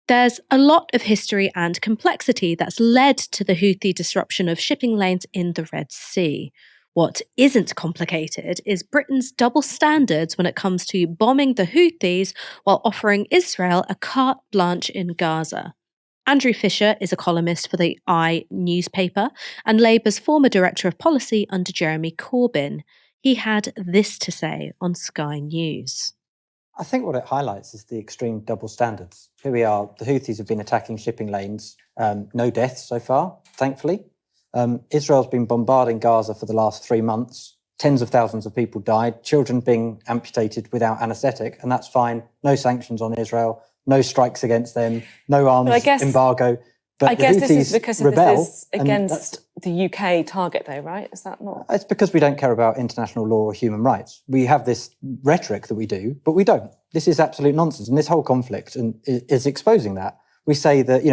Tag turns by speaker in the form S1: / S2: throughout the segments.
S1: There's a lot of history and complexity that's led to the Houthi disruption of shipping lanes in the Red Sea. What isn't complicated is Britain's double standards when it comes to bombing the Houthis while offering Israel a carte blanche in Gaza. Andrew Fisher is a columnist for the newspaper and Labour's former director of policy under Jeremy Corbyn. He had this to say on Sky News.
S2: I think what it highlights is the extreme double standards. Here we are, the Houthis have been attacking shipping lanes, no deaths so far, thankfully. Israel's been bombarding Gaza for the last 3 months. Tens of thousands of people died, children being amputated without anaesthetic, and that's fine. No sanctions on Israel, no strikes against them, no arms embargo. But
S3: I guess this is because this is against the UK target, though, right? Is that not?
S2: It's because we don't care about international law or human rights. We have this rhetoric that we do, but we don't. This is absolute nonsense. And this whole conflict is exposing that. We say that,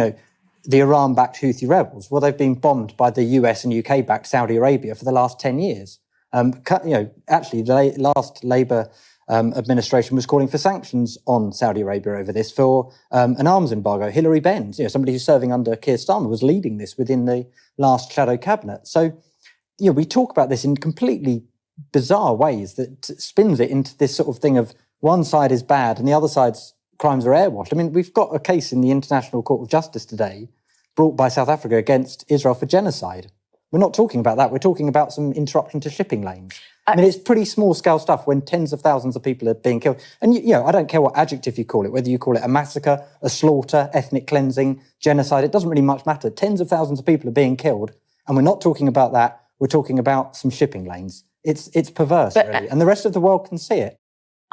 S2: the Iran-backed Houthi rebels, well, they've been bombed by the US and UK-backed Saudi Arabia for the last 10 years. Actually, the last Labour administration was calling for sanctions on Saudi Arabia over this for an arms embargo. Hilary Benz, somebody who's serving under Keir Starmer, was leading this within the last shadow cabinet. So, we talk about this in completely bizarre ways that spins it into this sort of thing of one side is bad and the other side's crimes are airwashed. I mean, we've got a case in the International Court of Justice today brought by South Africa against Israel for genocide. We're not talking about that. We're talking about some interruption to shipping lanes. I mean, it's pretty small-scale stuff when tens of thousands of people are being killed. And, I don't care what adjective you call it, whether you call it a massacre, a slaughter, ethnic cleansing, genocide, it doesn't really much matter. Tens of thousands of people are being killed, and we're not talking about that. We're talking about some shipping lanes. It's perverse, really, and the rest of the world can see it.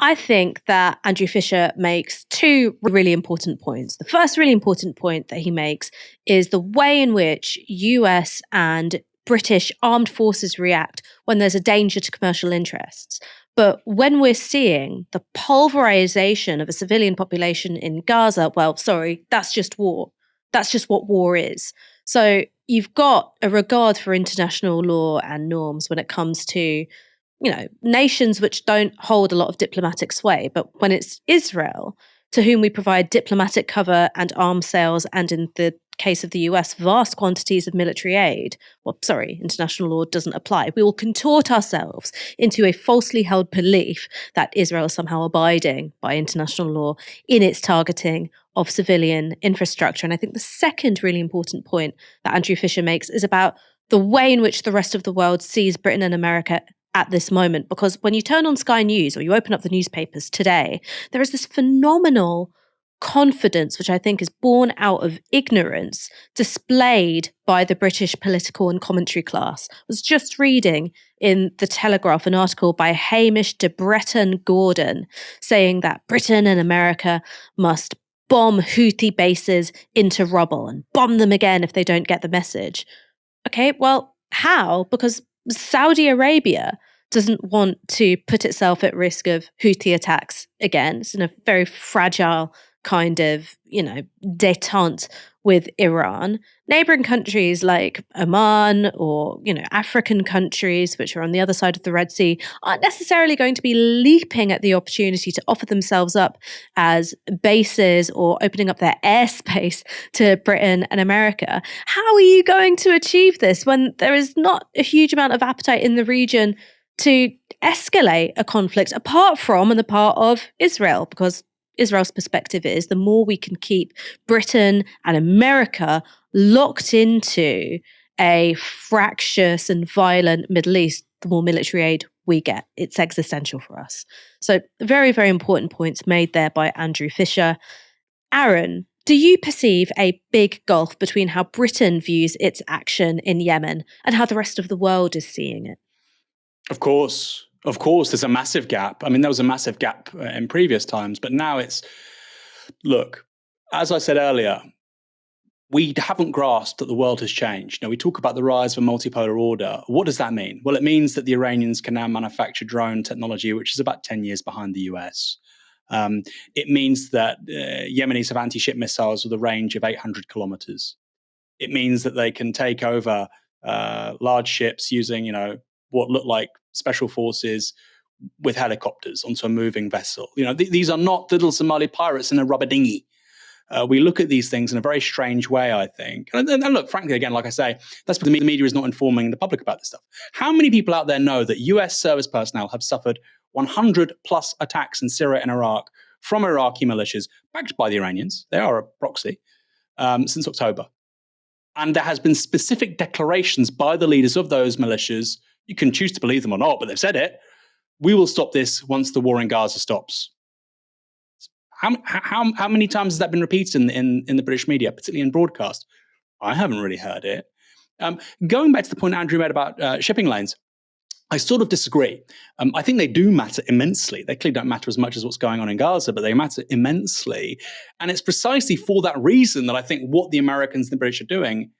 S1: I think that Andrew Fisher makes two really important points. The first really important point that he makes is the way in which US and British armed forces react when there's a danger to commercial interests. But when we're seeing the pulverization of a civilian population in Gaza, well, sorry, that's just war. That's just what war is. So you've got a regard for international law and norms when it comes to nations which don't hold a lot of diplomatic sway. But when it's Israel, to whom we provide diplomatic cover and arms sales, and in the case of the US, vast quantities of military aid, international law doesn't apply. We will contort ourselves into a falsely held belief that Israel is somehow abiding by international law in its targeting of civilian infrastructure. And I think the second really important point that Andrew Fisher makes is about the way in which the rest of the world sees Britain and America at this moment. Because when you turn on Sky News or you open up the newspapers today, there is this phenomenal confidence, which I think is born out of ignorance, displayed by the British political and commentary class. I was just reading in The Telegraph an article by Hamish de Breton Gordon saying that Britain and America must bomb Houthi bases into rubble and bomb them again if they don't get the message. Okay, well, how? Because Saudi Arabia doesn't want to put itself at risk of Houthi attacks again. It's in a very fragile kind of, détente with Iran. Neighboring countries like Oman or, African countries, which are on the other side of the Red Sea, aren't necessarily going to be leaping at the opportunity to offer themselves up as bases or opening up their airspace to Britain and America. How are you going to achieve this when there is not a huge amount of appetite in the region to escalate a conflict apart from on the part of Israel? Because Israel's perspective is the more we can keep Britain and America locked into a fractious and violent Middle East, the more military aid we get. It's existential for us. So very, very important points made there by Andrew Fisher. Aaron, do you perceive a big gulf between how Britain views its action in Yemen and how the rest of the world is seeing it?
S4: Of course, there's a massive gap. I mean, there was a massive gap in previous times, but now look, as I said earlier, we haven't grasped that the world has changed. We talk about the rise of a multipolar order. What does that mean? Well, it means that the Iranians can now manufacture drone technology, which is about 10 years behind the US. It means that Yemenis have anti-ship missiles with a range of 800 kilometers. It means that they can take over large ships using, what look like special forces with helicopters onto a moving vessel. These are not little Somali pirates in a rubber dinghy. We look at these things in a very strange way, I think. And look, frankly, again, like I say, that's because the media is not informing the public about this stuff. How many people out there know that US service personnel have suffered 100 plus attacks in Syria and Iraq from Iraqi militias, backed by the Iranians? They are a proxy, since October. And there has been specific declarations by the leaders of those militias. You can choose to believe them or not, but they've said it. We will stop this once the war in Gaza stops. How many times has that been repeated in the British media, particularly in broadcast? I haven't really heard it. Going back to the point Andrew made about shipping lanes, I sort of disagree. I think they do matter immensely. They clearly don't matter as much as what's going on in Gaza, but they matter immensely. And it's precisely for that reason that I think what the Americans and the British are doing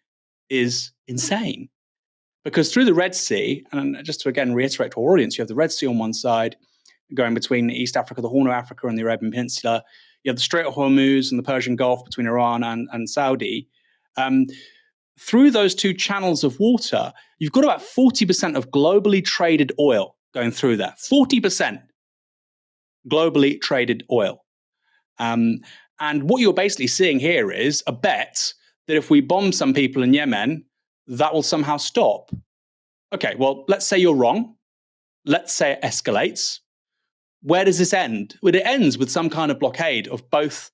S4: is insane. Because through the Red Sea, and just to again reiterate to our audience, you have the Red Sea on one side, going between East Africa, the Horn of Africa, and the Arabian Peninsula. You have the Strait of Hormuz and the Persian Gulf between Iran and Saudi. Through those two channels of water, you've got about 40% of globally traded oil going through there. 40% globally traded oil. And what you're basically seeing here is a bet that if we bomb some people in Yemen, that will somehow stop. Okay, well, let's say you're wrong. Let's say it escalates. Where does this end? Well, it ends with some kind of blockade of both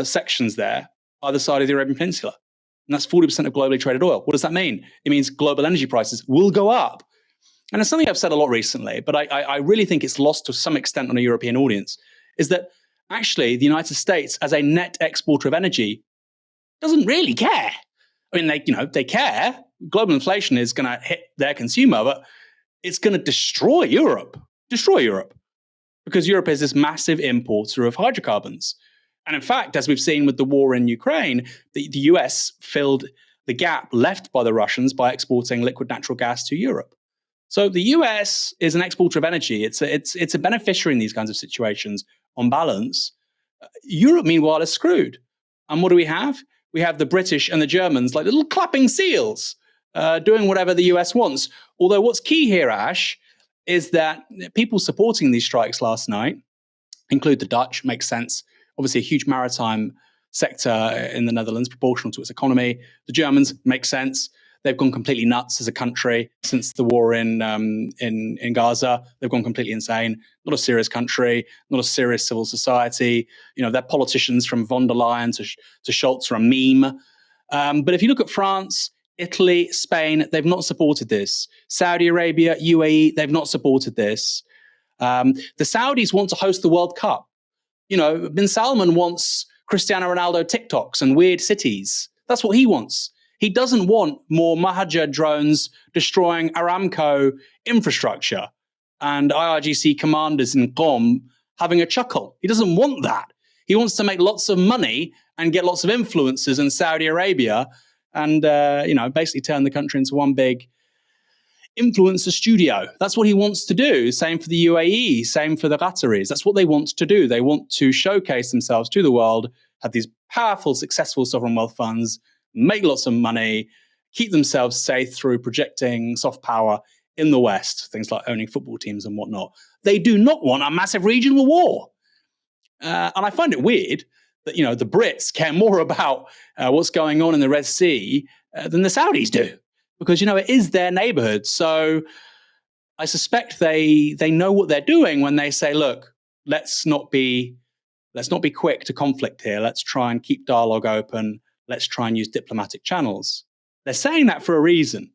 S4: sections there, either side of the Arabian Peninsula. And that's 40% of globally traded oil. What does that mean? It means global energy prices will go up. And it's something I've said a lot recently, but I really think it's lost to some extent on a European audience, is that actually the United States, as a net exporter of energy, doesn't really care. I mean, they care. Global inflation is going to hit their consumer, but it's going to destroy Europe. Because Europe is this massive importer of hydrocarbons. And in fact, as we've seen with the war in Ukraine, the US filled the gap left by the Russians by exporting liquid natural gas to Europe. So the US is an exporter of energy. It's a beneficiary in these kinds of situations on balance. Europe, meanwhile, is screwed. And what do we have? We have the British and the Germans like little clapping seals doing whatever the US wants. Although what's key here, Ash, is that people supporting these strikes last night include the Dutch, makes sense. Obviously, a huge maritime sector in the Netherlands, proportional to its economy. The Germans, make sense. They've gone completely nuts as a country since the war in Gaza. They've gone completely insane. Not a serious country, not a serious civil society. Their politicians from von der Leyen to Scholz are a meme. But if you look at France, Italy, Spain, they've not supported this. Saudi Arabia, UAE, they've not supported this. The Saudis want to host the World Cup. Bin Salman wants Cristiano Ronaldo TikToks and weird cities. That's what he wants. He doesn't want more Mahajir drones destroying Aramco infrastructure and IRGC commanders in Qom having a chuckle. He doesn't want that. He wants to make lots of money and get lots of influencers in Saudi Arabia and basically turn the country into one big influencer studio. That's what he wants to do. Same for the UAE, same for the Qataris. That's what they want to do. They want to showcase themselves to the world, have these powerful, successful sovereign wealth funds, make lots of money, keep themselves safe through projecting soft power in the West, things like owning football teams and whatnot. They do not want a massive regional war. And I find it weird that, the Brits care more about what's going on in the Red Sea than the Saudis do. Because, it is their neighborhood. So I suspect they know what they're doing when they say, look, let's not be quick to conflict here. Let's try and keep dialogue open. Let's try and use diplomatic channels. They're saying that for a reason.